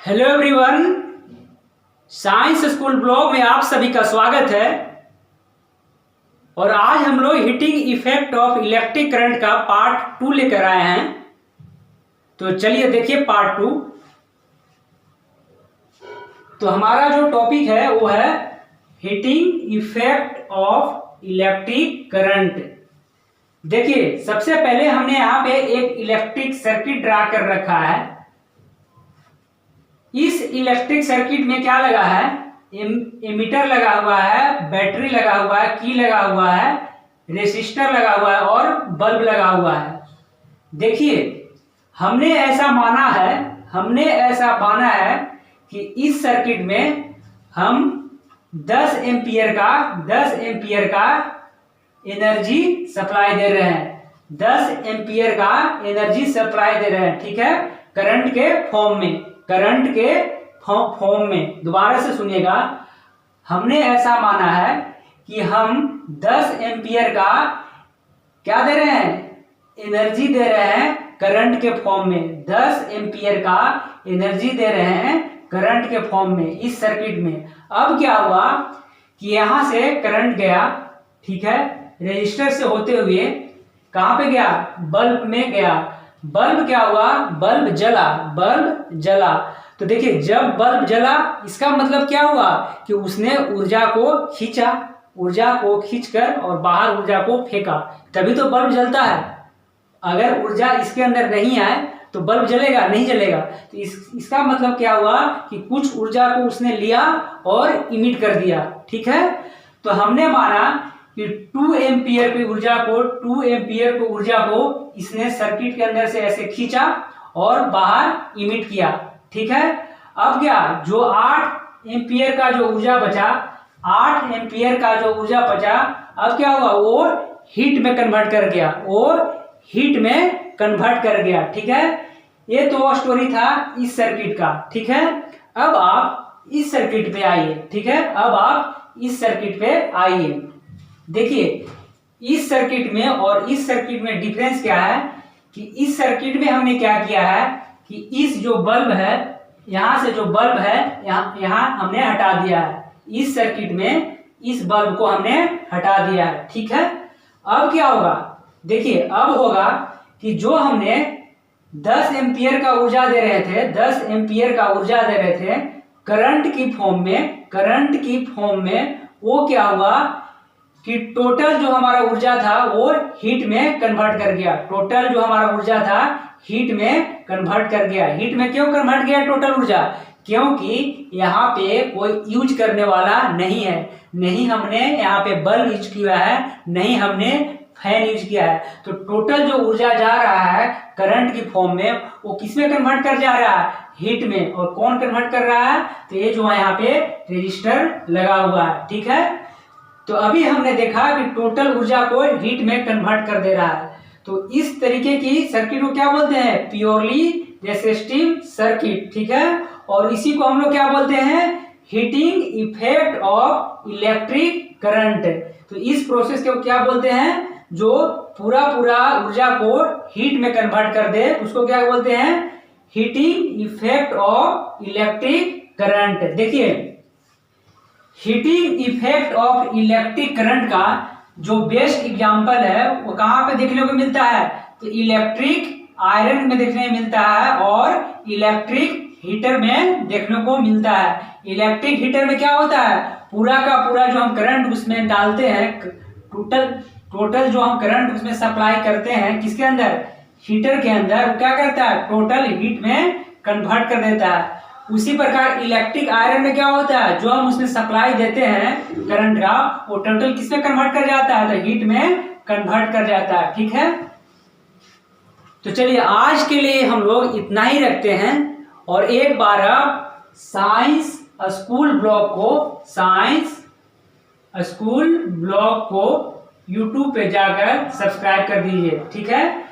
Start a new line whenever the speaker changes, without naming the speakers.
Hello everyone, science school blog में आप सभी का स्वागत है। और आज हम लोग heating effect of electric current का पार्ट 2 लेकर आए हैं। तो चलिए देखिए पार्ट 2। तो हमारा जो टॉपिक है वो है heating effect of electric current. देखिए सबसे पहले हमने यहाँ पे एक इलेक्ट्रिक सर्किट ड्रा कर रखा है। इस इलेक्ट्रिक सर्किट में क्या लगा है? एमीटर लगा हुआ है, बैटरी लगा हुआ है, की लगा हुआ है, रेसिस्टर लगा हुआ है और बल्ब लगा हुआ है। देखिए हमने ऐसा माना है कि इस सर्किट में हम 10 एम्पियर का एनर्जी सप्लाई दे रहे हैं। 10 एम्पियर का एनर्जी सप्लाई दे रहे हैं, ठीक है, करंट के फॉर्म में। दोबारा से सुनिएगा, हमने ऐसा माना है कि हम 10 एम्पियर का क्या दे रहे हैं? एनर्जी दे रहे हैं करंट के फॉर्म में। 10 एम्पियर का एनर्जी दे रहे हैं करंट के फॉर्म में इस सर्किट में। अब क्या हुआ कि यहां से करंट गया, ठीक है, रेजिस्टर से होते हुए कहां पे गया? बल्ब में गया। बल्ब क्या हुआ? बल्ब जला। तो देखिए जब बल्ब जला इसका मतलब क्या हुआ कि उसने ऊर्जा को खींचकर और बाहर ऊर्जा को फेंका, तभी तो बल्ब जलता है। अगर ऊर्जा इसके अंदर नहीं आए तो बल्ब जलेगा? नहीं जलेगा। तो इसका मतलब क्या हुआ कि कुछ ऊर्जा को उसने लिया और इमिट कर दिया, ठीक है। तो हमने माना कि 2 एम्पियर की ऊर्जा को इसने सर्किट के अंदर से ऐसे खींचा और बाहर इमिट किया, ठीक है। अब क्या, जो 8 एम्पियर का जो ऊर्जा बचा, अब क्या हुआ? वो हीट में कन्वर्ट कर गया, ठीक है। ये तो स्टोरी था इस सर्किट का, ठीक है। अब आप इस सर्किट पे आइए, ठीक है। अब आप इस सर्किट पे आइए। देखिए इस सर्किट में और इस सर्किट में डिफरेंस क्या है कि इस सर्किट में हमने क्या किया है कि इस जो बल्ब है, यहां से जो बल्ब है यहां हमने हटा दिया है। इस सर्किट में इस बल्ब को हमने हटा दिया है, ठीक है। अब क्या होगा? देखिए अब होगा कि जो हमने 10 एम्पियर का ऊर्जा दे रहे थे करंट की फॉर्म में, वो क्या हुआ कि टोटल जो हमारा ऊर्जा था वो हीट में कन्वर्ट कर गया। हीट में क्यों कन्वर्ट किया टोटल ऊर्जा? क्योंकि यहाँ पे कोई यूज करने वाला नहीं है। नहीं हमने यहाँ पे बल्ब यूज किया है, नहीं हमने फैन यूज किया है। तो टोटल जो ऊर्जा जा रहा है करंट की फॉर्म में, वो किसमें कन्वर्ट कर जा रहा है? हीट में। और कौन कन्वर्ट कर रहा है? तो ये जो है यहाँ पे रेजिस्टर लगा हुआ है, ठीक है। तो अभी हमने देखा कि टोटल ऊर्जा को हीट में कन्वर्ट कर दे रहा है। तो इस तरीके की सर्किट को क्या बोलते हैं? प्योरली रेसिस्टिव सर्किट, ठीक है। और इसी को हम लोग क्या बोलते हैं? Heating effect of electric current. तो इस प्रोसेस को क्या बोलते हैं? जो पूरा ऊर्जा को हीट में कन्वर्ट कर दे, उसको क्या बोलते हैं? Heating effect of electric current. देखिए heating effect of electric current का जो बेस्ट एग्जांपल है वो कहाँ पे देखने को मिलता है? तो इलेक्ट्रिक आयरन में देखने को मिलता है और इलेक्ट्रिक हीटर में देखने को मिलता है। इलेक्ट्रिक हीटर में क्या होता है? पूरा का पूरा जो हम करंट उसमें डालते हैं, टोटल जो हम करंट उसमें सप्लाई करते हैं, किसके अंदर? हीटर के अंदर। क्या करता है? टोटल हीट में कन्वर्ट कर देता है। उसी प्रकार इलेक्ट्रिक आयरन में क्या होता है? जो हम उसमें सप्लाई देते हैं करंट का, वो टोटल किसमें कन्वर्ट कर जाता है? तो हीट में कन्वर्ट कर जाता है, ठीक है। तो चलिए आज के लिए हम लोग इतना ही रखते हैं। और एक बार आप साइंस स्कूल ब्लॉग को YouTube पे जाकर सब्सक्राइब कर दीजिए, ठीक है।